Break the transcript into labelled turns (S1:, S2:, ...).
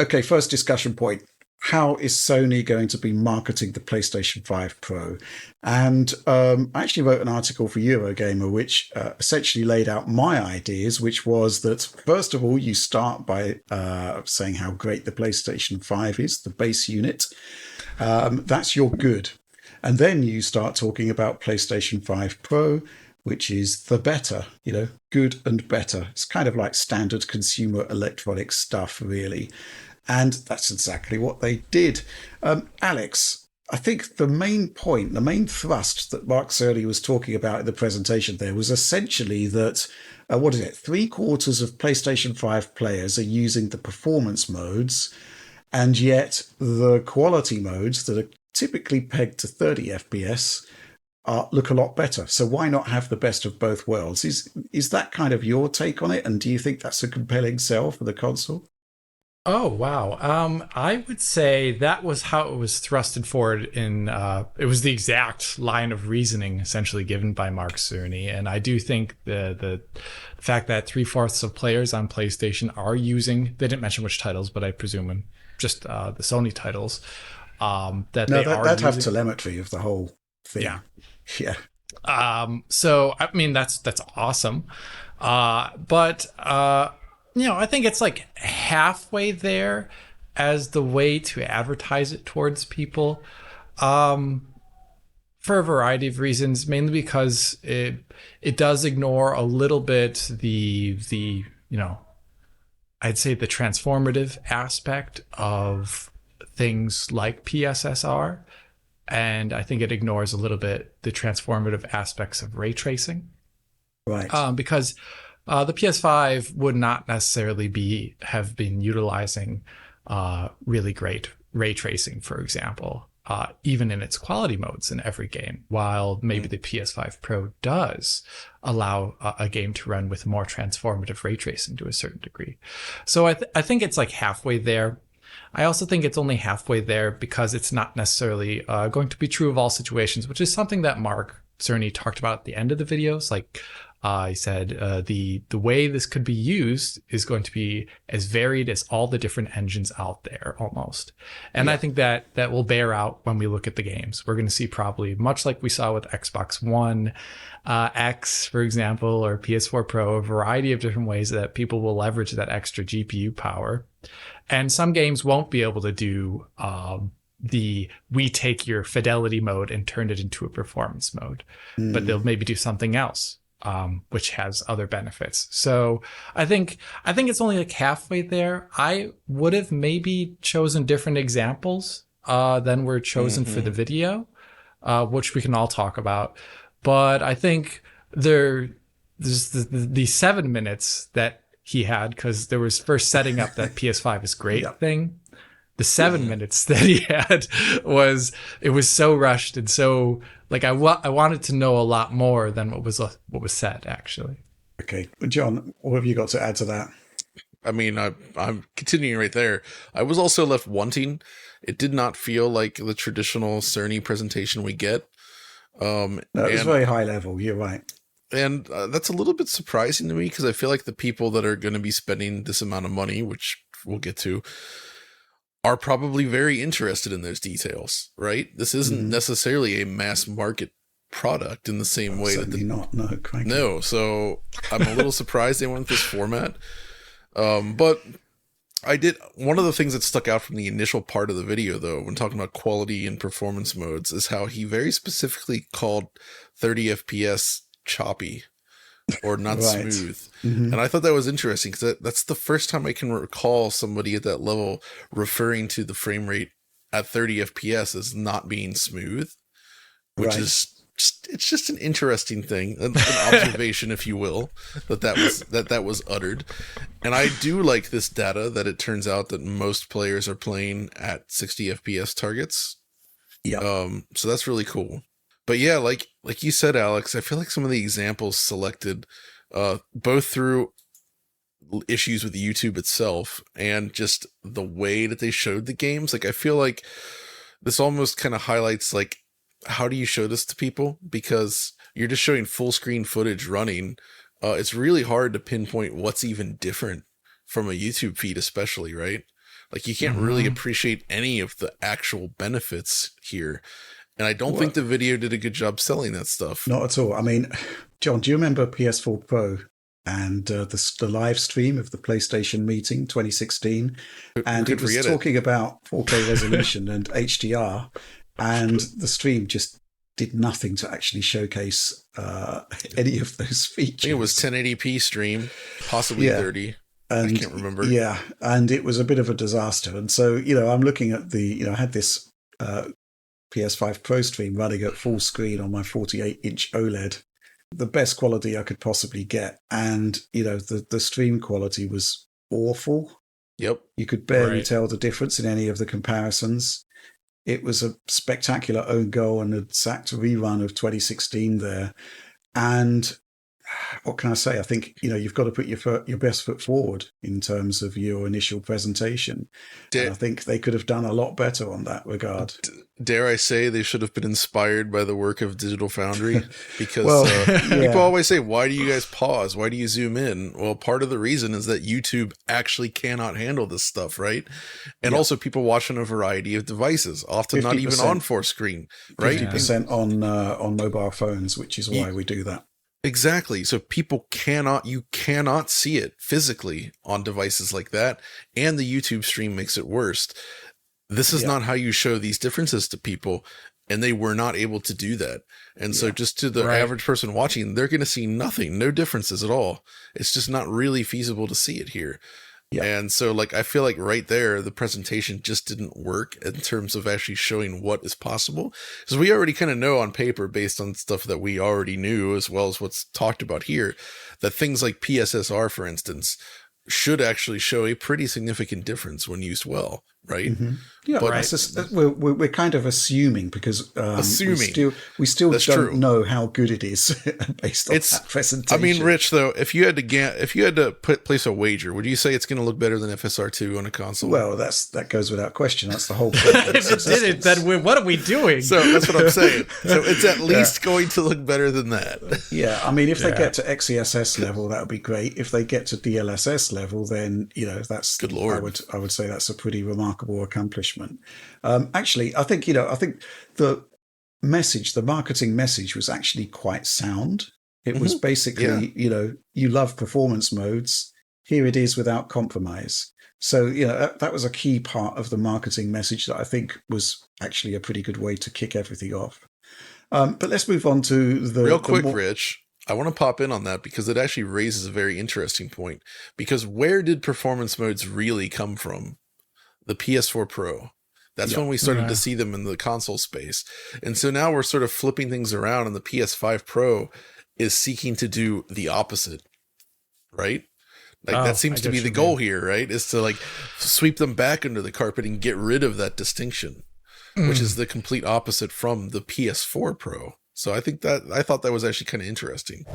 S1: Okay, first discussion point. How is Sony going to be marketing the PlayStation 5 Pro? And I actually wrote an article for Eurogamer which essentially laid out my ideas, which was that, first of all, you start by saying how great the PlayStation 5 is, the base unit. That's your good. And then you start talking about PlayStation 5 Pro, which is the better, good and better. It's kind of like standard consumer electronic stuff, really. And that's exactly what they did. Alex, I think the main point, the main thrust that Mark Cerny was talking about in the presentation there was essentially that, what is it, three-quarters of PlayStation 5 players are using the performance modes, and yet the quality modes that are typically pegged to 30 FPS look a lot better. So why not have the best of both worlds? Is that kind of your take on it? And do you think that's a compelling sell for the console?
S2: Oh wow. I would say that was how it was thrusted forward in it was the exact line of reasoning essentially given by Mark Cerny. And I do think the fact that three-fourths of players on PlayStation are using, they didn't mention which titles, but I presume just the Sony titles, that
S1: No,
S2: they are
S1: that'd have
S2: using.
S1: telemetry of the whole thing.
S2: Yeah.
S1: Yeah.
S2: So I mean that's awesome. But I think it's like halfway there as the way to advertise it towards people, for a variety of reasons, mainly because it does ignore a little bit the I'd say the transformative aspect of things like PSSR, and I think it ignores a little bit the transformative aspects of ray tracing,
S1: Right.
S2: because the PS5 would not necessarily have been utilizing really great ray tracing, for example, even in its quality modes in every game, while maybe the PS5 Pro does allow a game to run with more transformative ray tracing to a certain degree. So I think it's like halfway there. I also think it's only halfway there because it's not necessarily going to be true of all situations, which is something that Mark Cerny talked about at the end of the videos. Like he said, the way this could be used is going to be as varied as all the different engines out there, almost. And I
S1: Yeah.
S2: think that will bear out when we look at the games. We're going to see probably much like we saw with Xbox One X, for example, or PS4 Pro, a variety of different ways that people will leverage that extra GPU power. And some games won't be able to do we take your fidelity mode and turn it into a performance mode, but they'll maybe do something else, which has other benefits. So I think it's only like halfway there. I would have maybe chosen different examples than were chosen for the video, which we can all talk about. But I think there's the 7 minutes that he had, because there was first setting up that PS5 is great
S1: Yeah.
S2: thing. The 7 minutes that he had it was so rushed, and so like I wanted to know a lot more than what was said actually.
S1: Okay. John, what have you got to add to that?
S3: I mean, I'm continuing right there. I was also left wanting. It did not feel like the traditional Cerny presentation we get.
S1: No, it was very high level. You're right.
S3: And that's a little bit surprising to me, because I feel like the people that are going to be spending this amount of money, which we'll get to, are probably very interested in those details, right? This isn't necessarily a mass market product in the same way that
S1: Certainly not. No, cranky.
S3: no. So I'm a little surprised they went with this format. But one of the things that stuck out from the initial part of the video, though, when talking about quality and performance modes, is how he very specifically called 30 FPS choppy or not
S1: Right.
S3: smooth. And I thought that was interesting, because that's the first time I can recall somebody at that level referring to the frame rate at 30 FPS as not being smooth, which
S1: Right.
S3: is it's just an interesting thing, an observation, if you will, that was uttered. And I do like this data that it turns out that most players are playing at 60 FPS targets.
S1: Yeah.
S3: So that's really cool. But yeah, like you said, Alex, I feel like some of the examples selected, both through issues with YouTube itself and just the way that they showed the games, like I feel like this almost kind of highlights, like, how do you show this to people? Because you're just showing full screen footage running. It's really hard to pinpoint what's even different from a YouTube feed, especially, right? Like you can't really appreciate any of the actual benefits here. And I don't think the video did a good job selling that stuff.
S1: Not at all. I mean, John, do you remember PS4 Pro and the live stream of the PlayStation meeting 2016? And it was talking about 4K resolution and HDR, and the stream just did nothing to actually showcase any of those features.
S3: I think it was 1080p stream, possibly 30. I can't remember.
S1: Yeah, and it was a bit of a disaster. And so, I'm looking at I had this PS5 Pro stream running at full screen on my 48-inch OLED, the best quality I could possibly get. And, the stream quality was awful.
S3: Yep.
S1: You could barely tell the difference in any of the comparisons. It was a spectacular own goal and exact rerun of 2016 there. And what can I say? I think, you've got to put your best foot forward in terms of your initial presentation. And I think they could have done a lot better on that regard.
S3: Dare I say they should have been inspired by the work of Digital Foundry? Because people always say, why do you guys pause? Why do you zoom in? Well, part of the reason is that YouTube actually cannot handle this stuff, right? And also people watch on a variety of devices, often not even on 4-screen, right?
S1: 50% on mobile phones, which is why we do that.
S3: Exactly. So you cannot see it physically on devices like that. And the YouTube stream makes it worse. This is not how you show these differences to people. And they were not able to do that. And so just to the average person watching, they're going to see nothing, no differences at all. It's just not really feasible to see it here. Yeah. And so I feel like right there, the presentation just didn't work in terms of actually showing what is possible. Because we already kind of know on paper, based on stuff that we already knew, as well as what's talked about here, that things like PSSR, for instance, should actually show a pretty significant difference when used well, right?
S1: Mm-hmm. Yeah, but we're kind of assuming because we still don't know how good it is based on that presentation.
S3: I mean, Rich, though, if you had to place a wager, would you say it's going to look better than FSR2 on a console?
S1: Well, that goes without question. That's the whole point.
S2: If it didn't, then what are we doing?
S3: So that's what I'm saying. So it's at least going to look better than that.
S1: Yeah, I mean, if they get to XeSS level, that would be great. If they get to DLSS level, then that's
S3: good Lord.
S1: I would say that's a pretty remarkable accomplishment. Actually, I think the marketing message was actually quite sound. It was basically, you love performance modes. Here it is without compromise. So, that was a key part of the marketing message that I think was actually a pretty good way to kick everything off. But let's move on to
S3: real quick, Rich. I want to pop in on that because it actually raises a very interesting point. Because where did performance modes really come from? The PS4 Pro. That's when we started to see them in the console space. And so now we're sort of flipping things around, and the PS5 Pro is seeking to do the opposite, right? That seems to be the goal here, right? Is to sweep them back under the carpet and get rid of that distinction, which is the complete opposite from the PS4 Pro. So I thought that was actually kind of interesting.